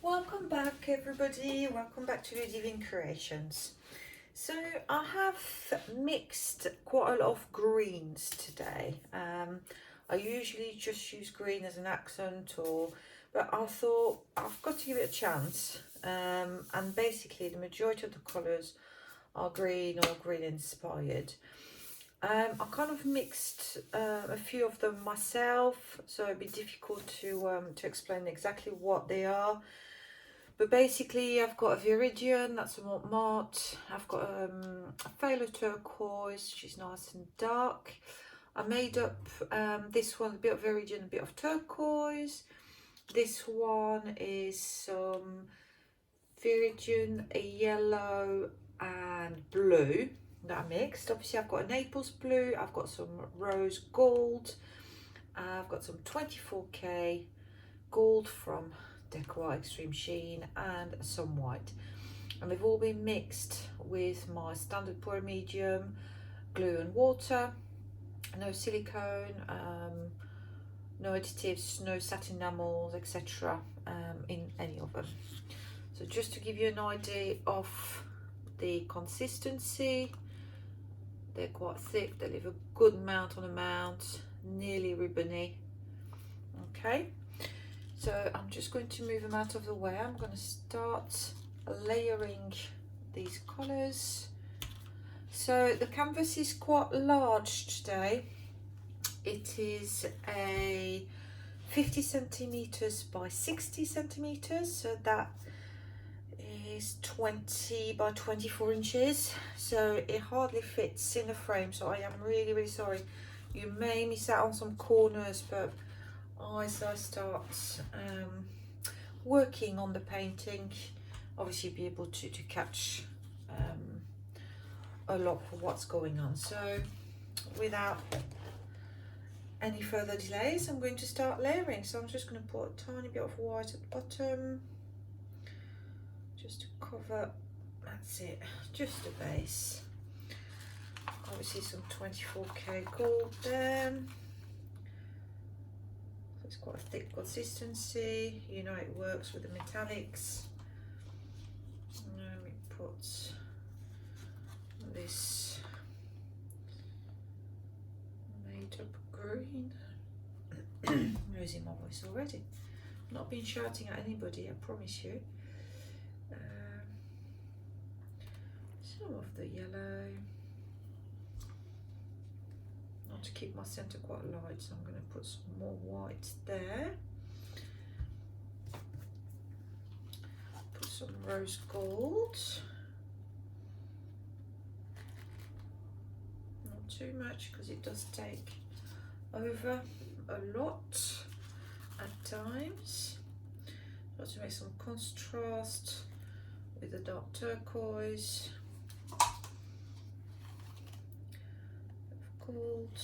Welcome back everybody, welcome back to Ludivine Creations. So I have mixed quite a lot of greens today. I usually just use green as an accent, but I thought I've got to give it a chance. And basically the majority of the colours are green or green inspired. I kind of mixed a few of them myself, so it'd be difficult to explain exactly what they are. But basically, I've got a Viridian, that's a Montmartre. I've got a Phthalo Turquoise, which is nice and dark. I made up this one, a bit of Viridian, a bit of turquoise. This one is some Viridian, a yellow and blue that I mixed. Obviously, I've got a Naples blue, I've got some rose gold, I've got some 24K gold from Decor Extreme Sheen and some white, and they've all been mixed with my standard pour medium, glue and water, no silicone, no additives, no satin enamels, etc. In any of them. So just to give you an idea of the consistency, they're quite thick, they leave a good amount on a mount, nearly ribbony. Okay, so I'm just going to move them out of the way. I'm going to start layering these colours. So the canvas is quite large today. It is a 50 centimeters by 60 centimeters, so that is 20 by 24 inches. So it hardly fits in the frame, so I am really sorry. You may miss out on some corners, but as I start working on the painting, obviously be able to catch a lot of what's going on. So without any further delays, I'm going to start layering. So I'm just going to put a tiny bit of white at the bottom just to cover, that's it, just the base. Obviously some 24K gold there. It's quite a thick consistency, you know it works with the metallics. Now we put this made up green. I'm losing my voice already. I've not been shouting at anybody, I promise you. Some of the yellow. To keep my center quite light, so I'm going to put some more white there. Put some rose gold. Not too much because it does take over a lot at times. Got to make some contrast with the dark turquoise. Gold.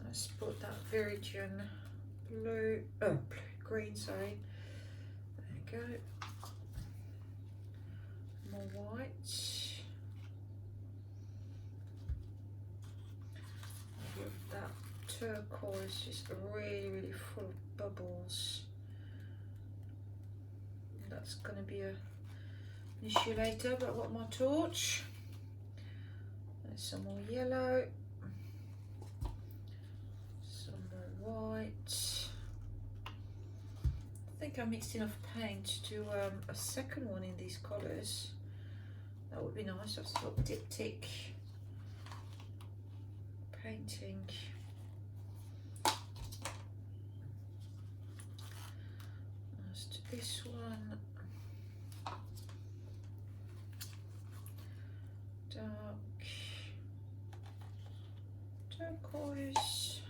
Let's put that Viridian blue, green, sorry. There you go. More white. Give that turquoise just really full of bubbles. That's going to be a issue later, but I've got my torch. There's some more yellow, some more white. I think I mixed enough paint to do a second one in these colours. That would be nice. Just a little diptych painting. Let's do this one. Dark turquoise,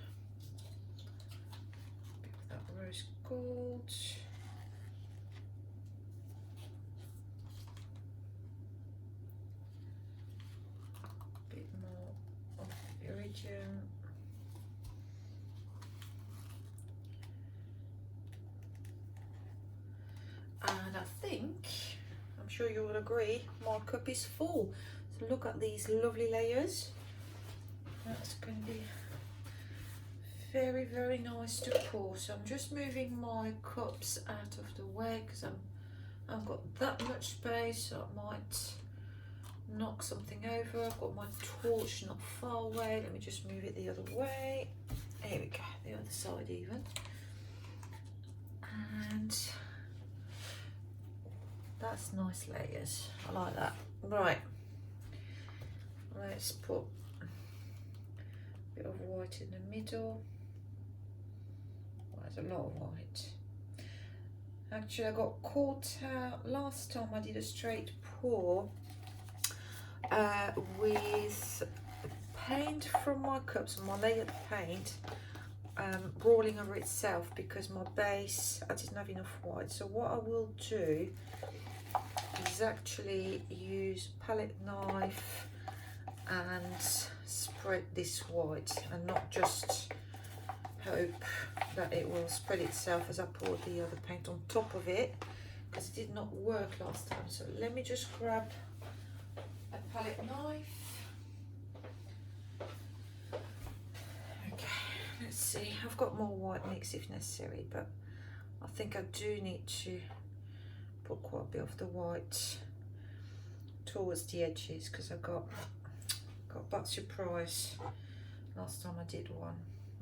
bit of that rose gold, bit more of the Viridian, and I think, I'm sure you will agree, my cup is full. So look at these lovely layers. That's going to be very, very nice to pour. So I'm just moving my cups out of the way because I've got that much space, so I might knock something over. I've got my torch not far away. Let me just move it the other way. Here we go, the other side even. And that's nice layers. I like that. Right. Let's put a bit of white in the middle. Well, there's a lot of white. Actually, I got caught out last time I did a straight pour with paint from my cups, my layered paint, rolling over itself because my base, I didn't have enough white. So what I will do is actually use palette knife and spread this white and not just hope that it will spread itself as I pour the other paint on top of it, because it did not work last time. So let me just grab a palette knife. Okay, let's see, I've got more white mix if necessary, but I think I do need to put quite a bit of the white towards the edges because I got back surprise last time I did one.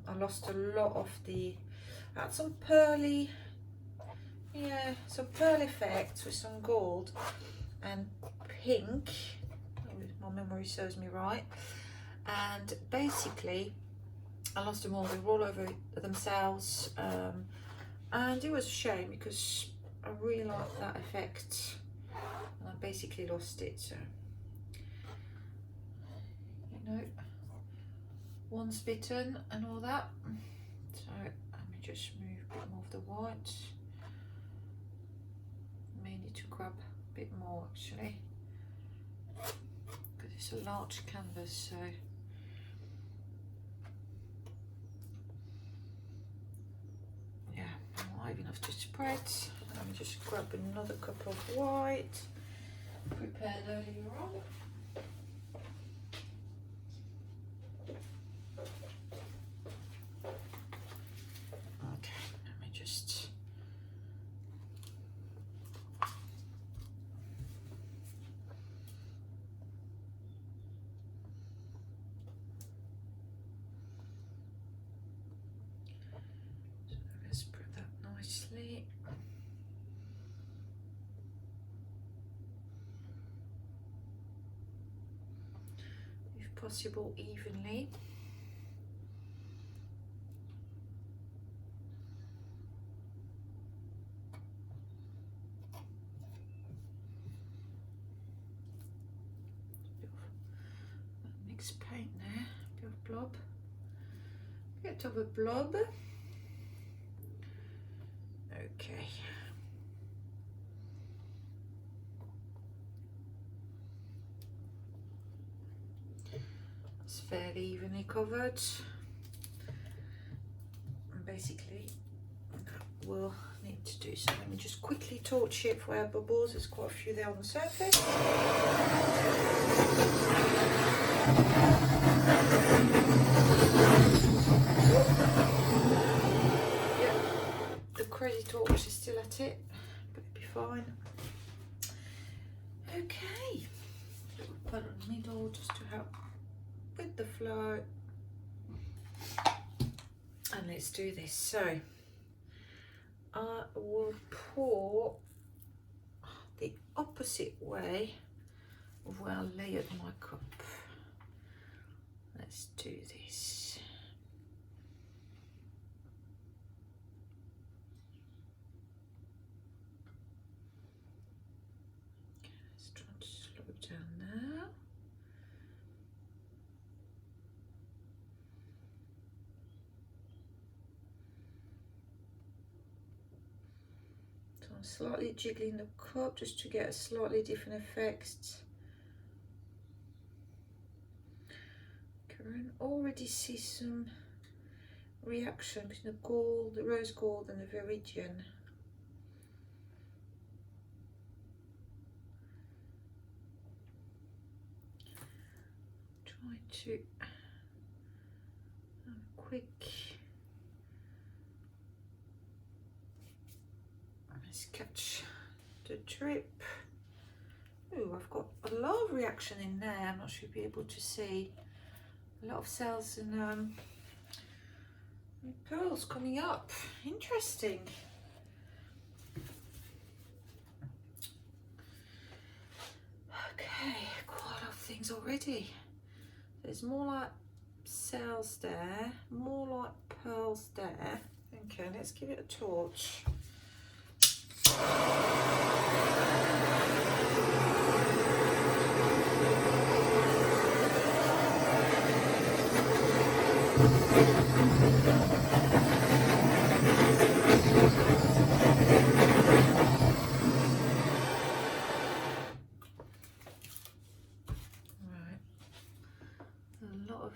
I lost a lot of I had some pearly, some pearl effects with some gold and pink, if my memory serves me right, and basically I lost them all. They roll over themselves, and it was a shame because I really liked that effect and I basically lost it. So, you know, one's bitten and all that. So let me just move a bit more of the white. May need to grab a bit more actually because it's a large canvas. So yeah, not even enough to spread. Let me just grab another cup of white prepared earlier on. Spread that nicely. If possible, evenly. Mixed paint there, bit of blob. Bit of a blob. Okay. It's fairly evenly covered. And basically, that will need to do so. Let me just quickly torch it for our bubbles. There's quite a few there on the surface. Crazy torch is still at it, but it'll be fine. Okay, put it in the middle just to help with the flow. And let's do this. So I will pour the opposite way of where I layered my cup. Let's do this. Down there. So I'm slightly jiggling the cup just to get a slightly different effect. I can already see some reaction between the gold, the rose gold and the viridian. Try to have a quick catch the drip. Ooh, I've got a lot of reaction in there. I'm not sure you'll be able to see. A lot of cells and pearls coming up. Interesting. Okay, quite a lot of things already. There's more like cells there, more like pearls there. Okay, let's give it a torch.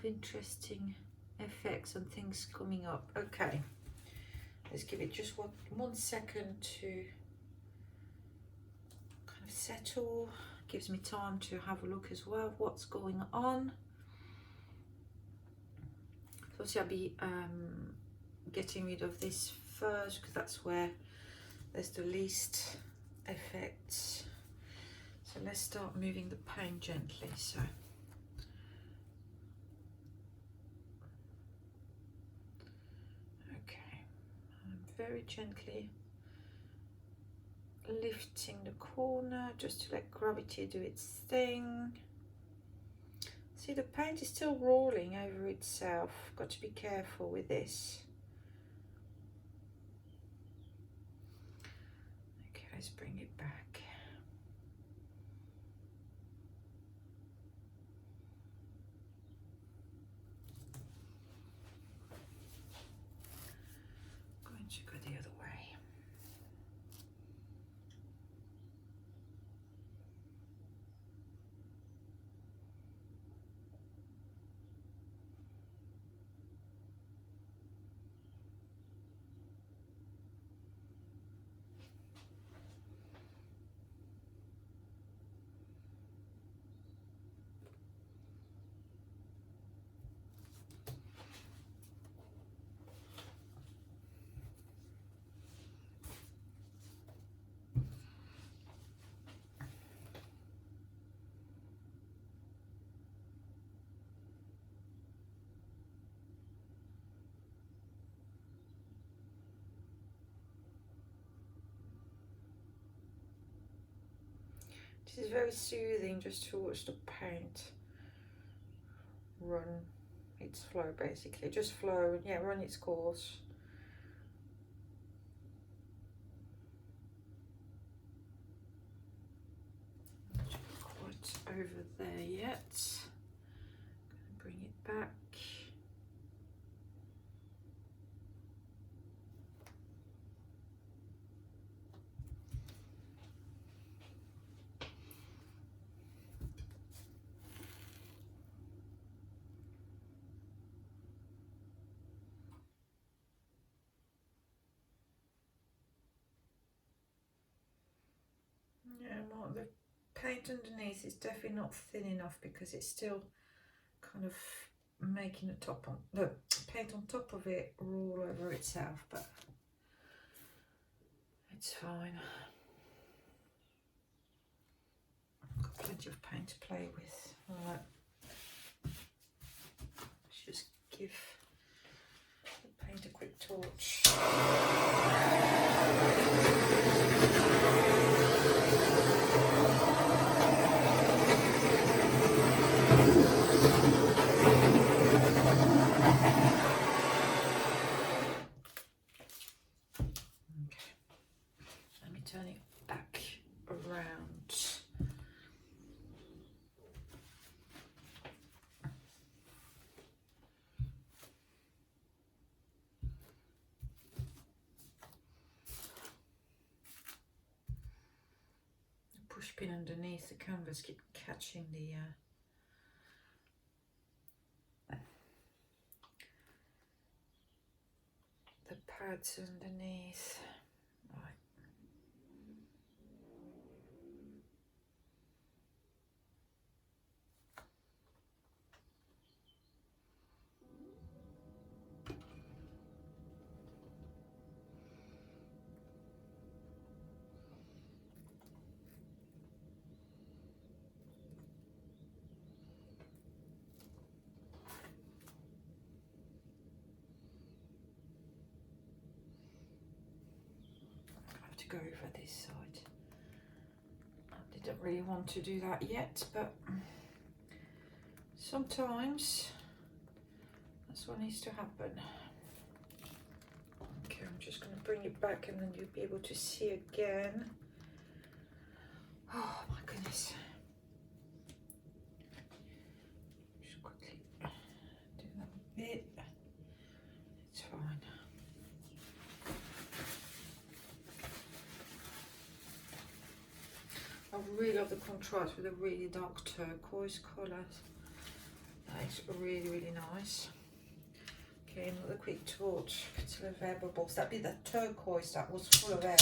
Interesting effects and things coming up. Okay, let's give it just one second to kind of settle. Gives me time to have a look as well what's going on. So obviously I'll be getting rid of this first because that's where there's the least effect. So let's start moving the paint gently. So very gently lifting the corner just to let gravity do its thing. See, the paint is still rolling over itself. Got to be careful with this. Okay, let's bring it back. To go the other way. This is very soothing just to watch the paint run its flow, basically. Just flow, yeah, run its course. Not quite over there yet. Gonna bring it back. Yeah, well, the paint underneath is definitely not thin enough because it's still kind of making the top on the paint on top of it roll over itself, but it's fine. Got plenty of paint to play with. All right, let's just give the paint a quick torch. Turn it back around. The push pin underneath the canvas keep catching the pads underneath. Right. go over this side. I didn't really want to do that yet, but sometimes that's what needs to happen. Okay, I'm just going to bring it back and then you'll be able to see again. Oh my goodness. Just quickly do that bit. It's fine. I really love the contrast with a really dark turquoise colour. That is really, really nice. Okay, another quick torch to the air bubbles. That'd be the turquoise that was full of air.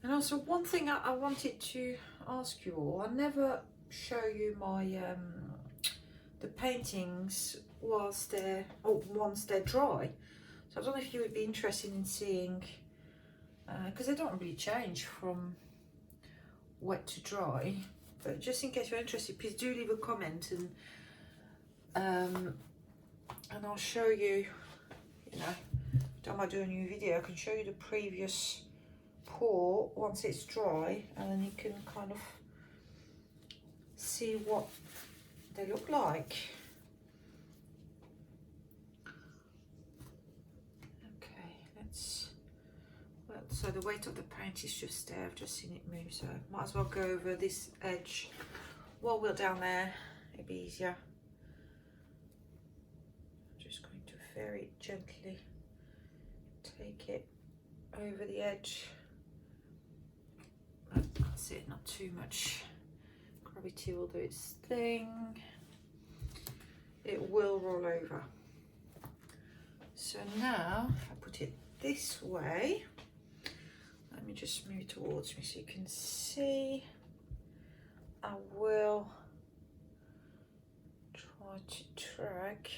And also one thing I wanted to ask you all, I never show you my the paintings whilst once they're dry. So I don't know if you would be interested in seeing, because they don't really change from wet to dry, but just in case you're interested, please do leave a comment and I'll show you, you know, don't mind doing a new video, I can show you the previous pour once it's dry, and then you can kind of see what they look like. Okay, well, so the weight of the paint is just there, I've just seen it move, so might as well go over this edge while we're down there, it'll be easier. I'm just going to very gently take it over the edge. That's it, not too much. Gravity will do its thing. It will roll over. So now, if I put it this way, let me just move towards me so you can see. I will try to drag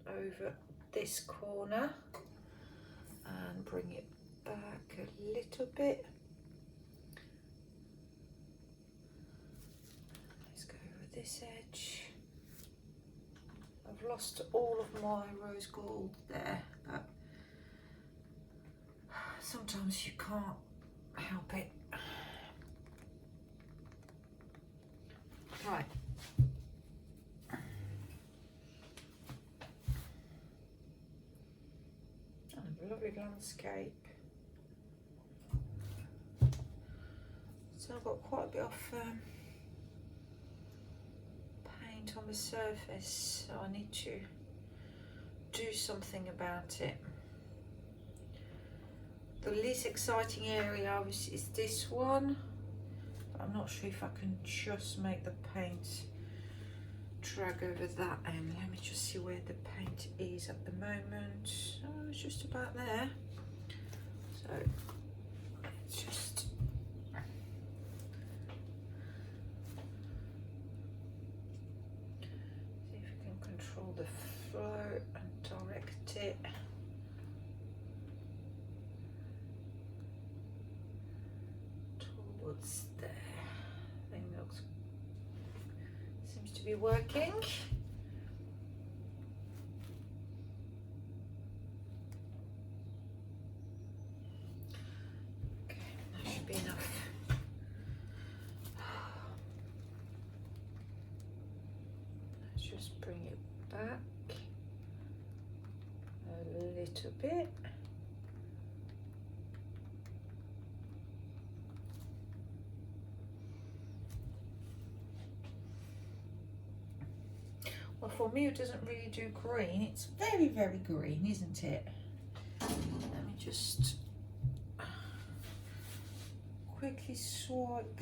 over this corner and bring it back a little bit. Let's go over this edge. I've lost all of my rose gold there, but sometimes you can't help it. Right. A lovely landscape. So I've got quite a bit of paint on the surface, so I need to do something about it. The least exciting area obviously is this one, but I'm not sure if I can just make the paint drag over that end. Let me just see where the paint is at the moment. Oh, it's just about there. So it's just the flow and direct it towards there. I think that seems to be working. Okay, that should be enough. Let's just bring it back a little bit. Well, for me, it doesn't really do green. It's very, very green, isn't it? Let me just quickly swipe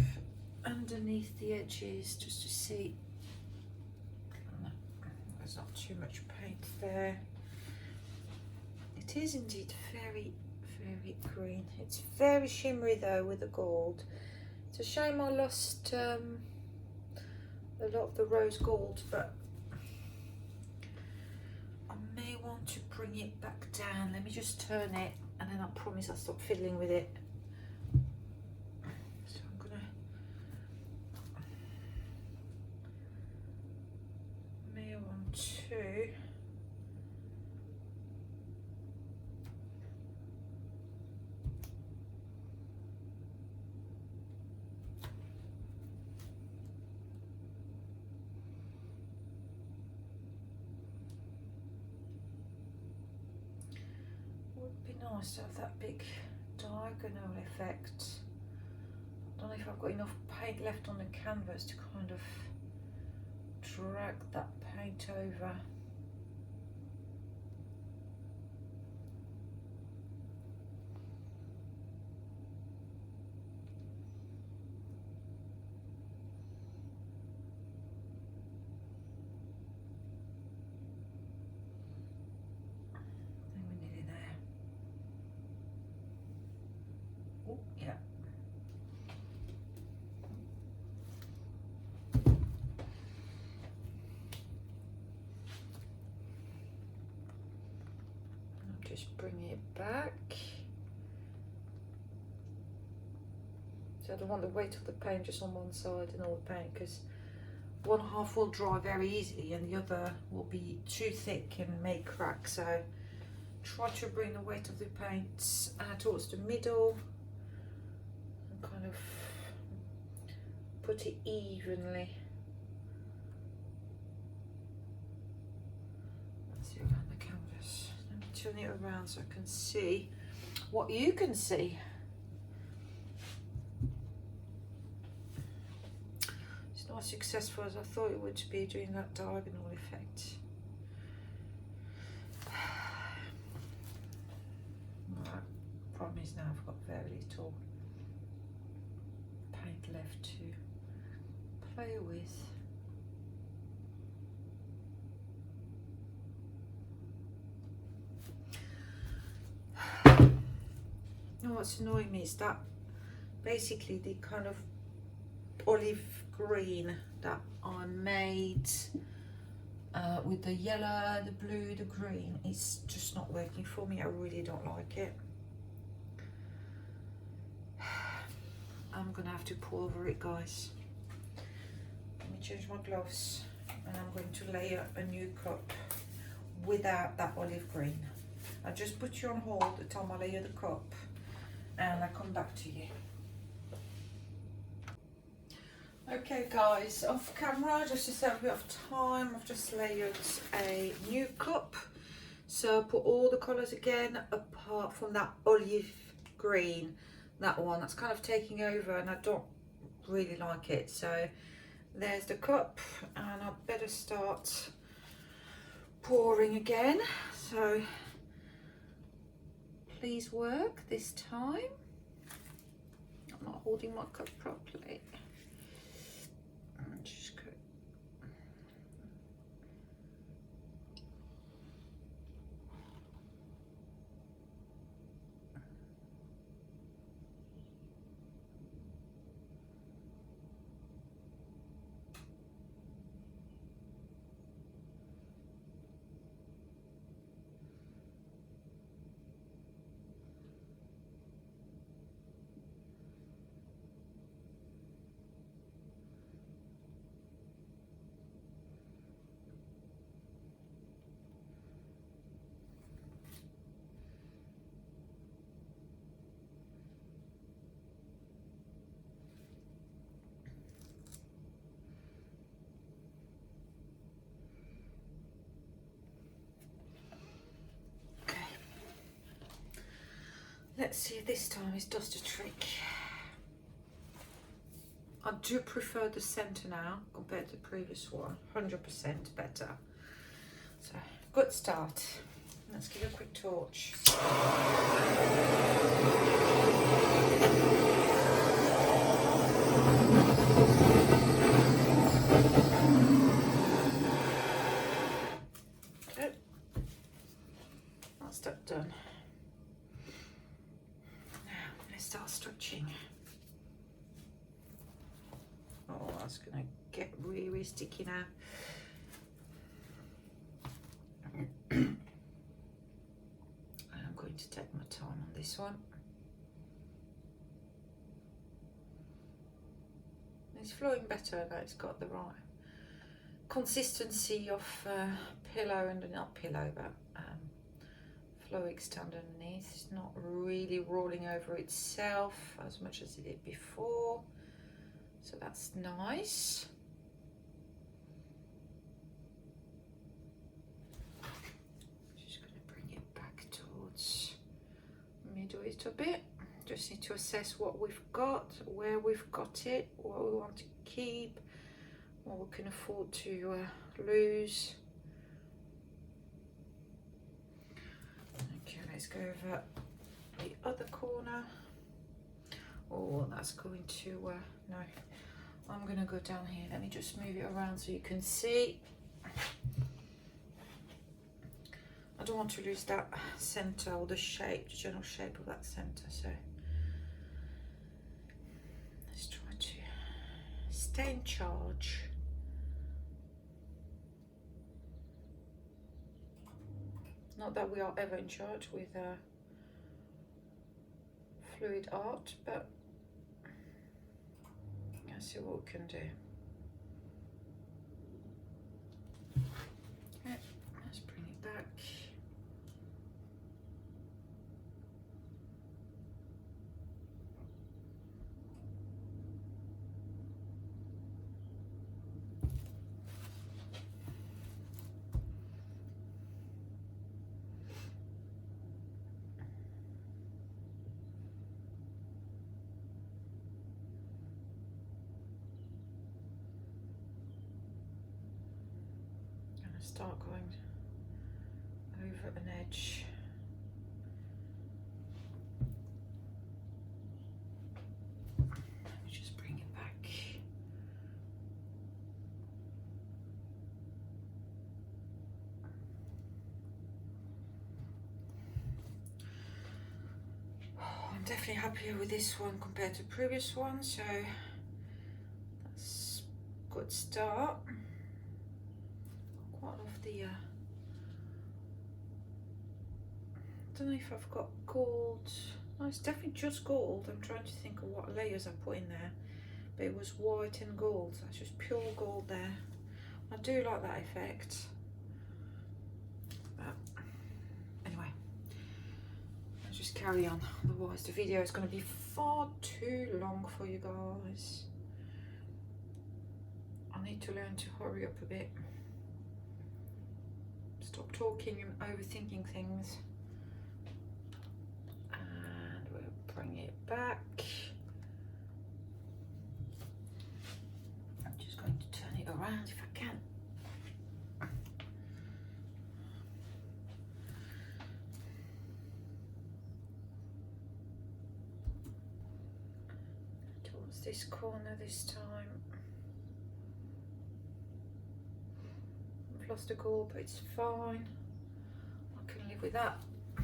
underneath the edges just to see. There's not too much paint there. It is indeed very, very green. It's very shimmery though with the gold. It's a shame I lost a lot of the rose gold, but I may want to bring it back down. Let me just turn it and then I promise I'll stop fiddling with it. So I'm gonna may want to nice to have that big diagonal effect. I don't know if I've got enough paint left on the canvas to kind of drag that paint over. Yeah. I'll just bring it back. So I don't want the weight of the paint just on one side and all the paint, because one half will dry very easily and the other will be too thick and may crack. So try to bring the weight of the paint towards the middle. Kind of put it evenly. Let's see around the canvas. Let me turn it around so I can see what you can see. It's not as successful as I thought it would be doing that diagonal effect. Right. Problem is now I've got very little left to play with. And what's annoying me is that basically the kind of olive green that I made with the yellow, the blue, the green, is just not working for me. I really don't like it. I'm gonna have to pour over it, guys. Let me change my gloves and I'm going to layer a new cup without that olive green. I'll just put you on hold at the time I layer the cup and I'll come back to you. Okay guys, off camera, just to save a bit of time, I've just layered a new cup. So I put all the colours again apart from that olive green. That one that's kind of taking over and I don't really like it. So there's the cup and I better start pouring again. So please work this time. I'm not holding my cup properly. Just go. Let's see if this time it does the trick. I do prefer the centre now compared to the previous one, 100% better. So, good start. Let's give it a quick torch. Okay, that's that done. sticking out. I'm going to take my time on this one. It's flowing better now. It's got the right consistency of pillow, and not pillow, but flow extend underneath. It's not really rolling over itself as much as it did before, so that's nice. Just going to bring it back towards middle it a bit. Just need to assess what we've got, where we've got it, what we want to keep, what we can afford to lose. Okay, let's go over the other corner. Oh, that's going to, no, I'm going to go down here. Let me just move it around so you can see. I don't want to lose that center or the shape, the general shape of that center, so let's try to stay in charge. Not that we are ever in charge with fluid art, but let's see what we can do. Okay, let's bring it back. Start going over an edge. Let me just bring it back. I'm definitely happier with this one compared to the previous one, so that's a good start. Of the I don't know if I've got gold. No, it's definitely just gold. I'm trying to think of what layers I put in there, but it was white and gold. That's just pure gold there. I do like that effect, but anyway, let's just carry on, otherwise the video is going to be far too long for you guys. I need to learn to hurry up a bit. Stop talking and overthinking things. And we'll bring it back. I'm just going to turn it around if I can. Towards this corner this time. Lost a gold, but it's fine. I can live with that. I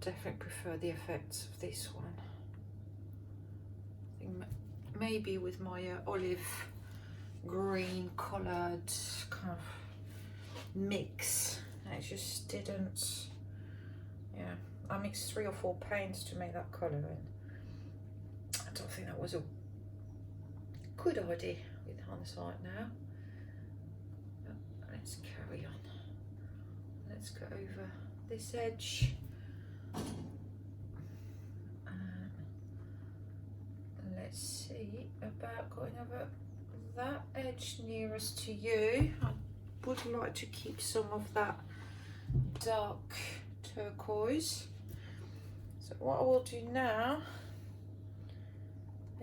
definitely prefer the effects of this one. I think maybe with my olive green coloured kind of mix, it just didn't. Yeah, I mixed 3 or 4 paints to make that colour, and I don't think that was a good idea. With hindsight now, but let's carry on. Let's go over this edge, and let's see about going over that edge nearest to you. I would like to keep some of that dark turquoise, so what I will do now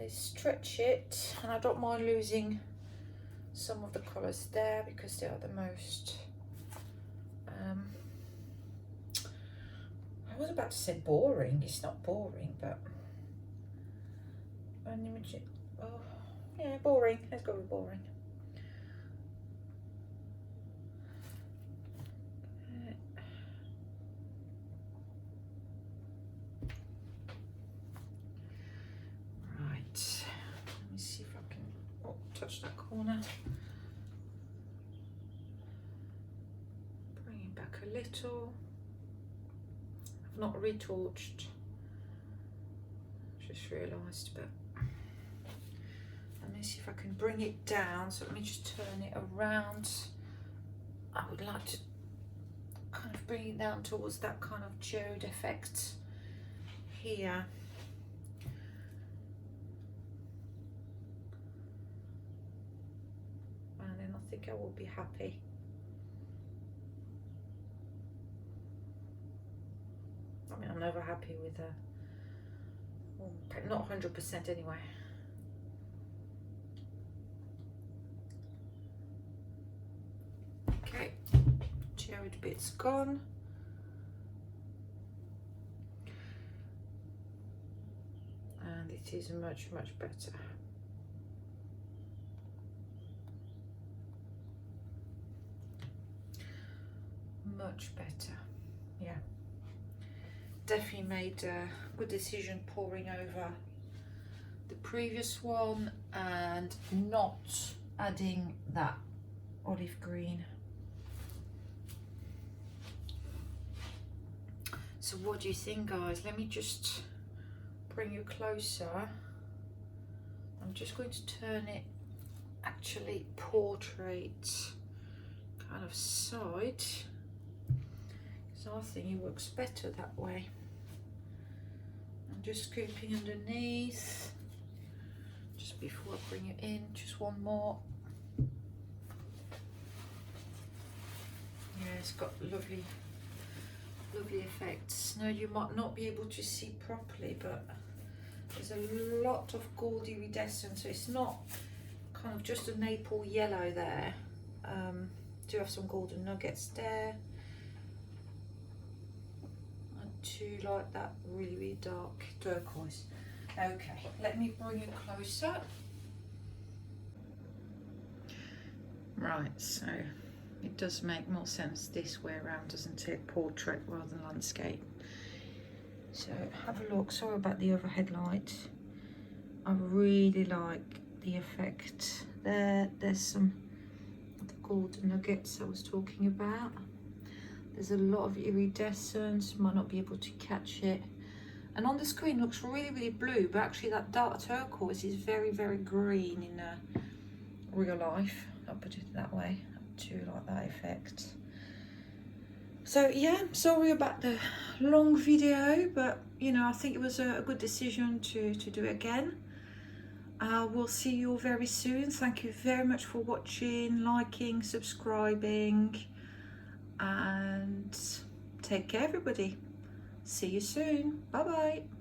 is stretch it, and I don't mind losing some of the colours there because they are the most I was about to say boring. It's not boring, but oh yeah, boring. Let's go with boring. touch that corner. Bring it back a little. I've not retorched, just realised, but let me see if I can bring it down. So let me just turn it around. I would like to kind of bring it down towards that kind of geode effect here. And then I think I will be happy. I mean, I'm never happy with not 100% anyway. Okay, geode bit's gone. And it is much, much better. Much better, yeah. Definitely made a good decision pouring over the previous one and not adding that olive green. So what do you think, guys? Let me just bring you closer. I'm just going to turn it actually portrait kind of side. So I think it works better that way. I'm just scooping underneath just before I bring it in. Just one more. Yeah, it's got lovely effects. Now you might not be able to see properly, but there's a lot of gold iridescence, so it's not kind of just a maple yellow there. Do have some golden nuggets there. To like that really dark turquoise. Okay, let me bring it closer. Right, so it does make more sense this way around, doesn't it? Portrait rather than landscape. So have a look. Sorry about the overhead light. I really like the effect there. There's some of the golden nuggets I was talking about. There's a lot of iridescence, might not be able to catch it. And on the screen looks really blue, but actually that dark turquoise is very green in real life. I'll put it that way. I do like that effect. So yeah, sorry about the long video, but you know, I think it was a good decision to do it again. We'll see you all very soon. Thank you very much for watching, liking, subscribing. And take care, everybody. See you soon. Bye bye.